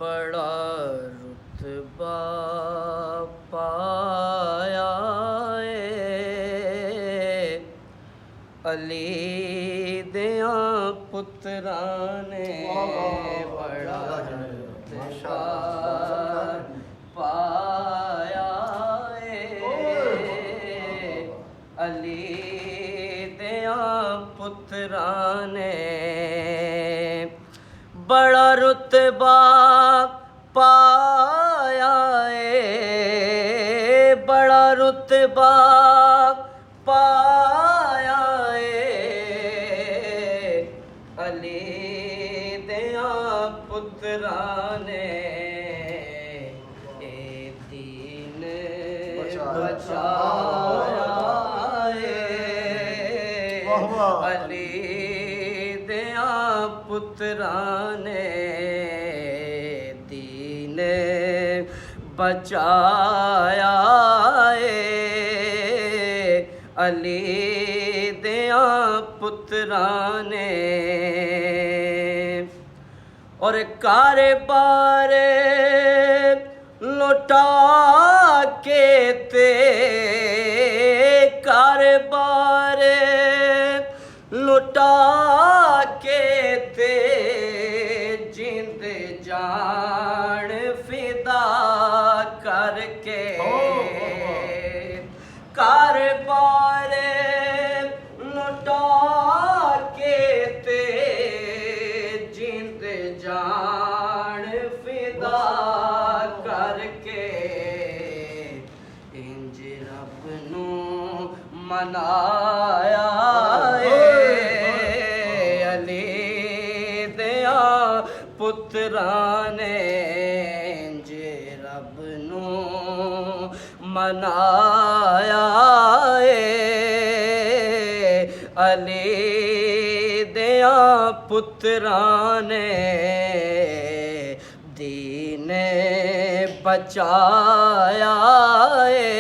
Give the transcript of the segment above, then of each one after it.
बड़ा रुतबा पाया ए अली दियां पुत्रां ने बड़ा रुतबा पाया ए अली दियां पुत्रां ने बड़ा रुतबा पाया ए बड़ा रुतबा पाया ए अली दियां पुत्रां ने ए दीन बचाया ए अली दियां पुत्रां ने दीन बचाया ए अली दियां पुत्रां ने और कारोबार लौटा के ते कारोबार लौटा के ते जिंद जान फिदा करके कारोबार लौटा के ते जिंद जान फिदा करके इंज रब नू मनाया पुत्रां ने जे रब नू मनाया ए अली दियां पुत्रां ने दीन बचाया ए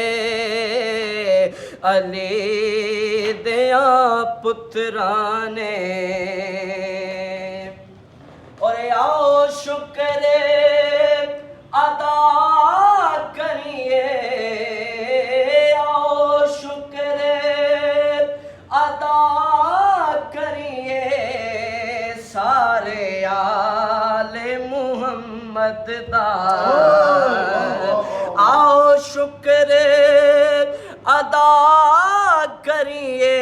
अली दियां पुत्रां ने और आओ शुक्र अदा करिए आओ शुक्र अदा करिए सारे आले मुहम्मद दा आओ शुक्र अदा करिए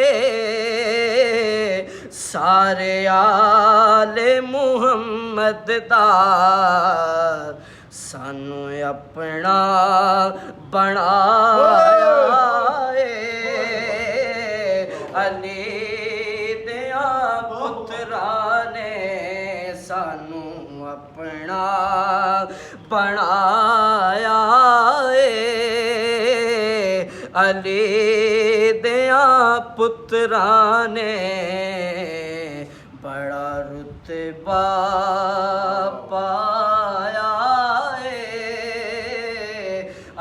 सारे आले मुहम्मद दा सानू अपना बनाया अली दियां पुत्रां ने सानू अपना बनाया अली दियां पुत्रां ने बड़ा रुतबा पाया ए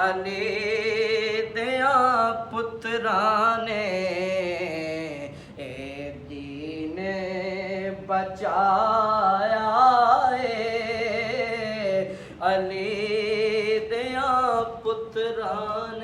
अली दियां पुत्रां ने ए दीन बचाया ए अली दियां पुत्रां ने।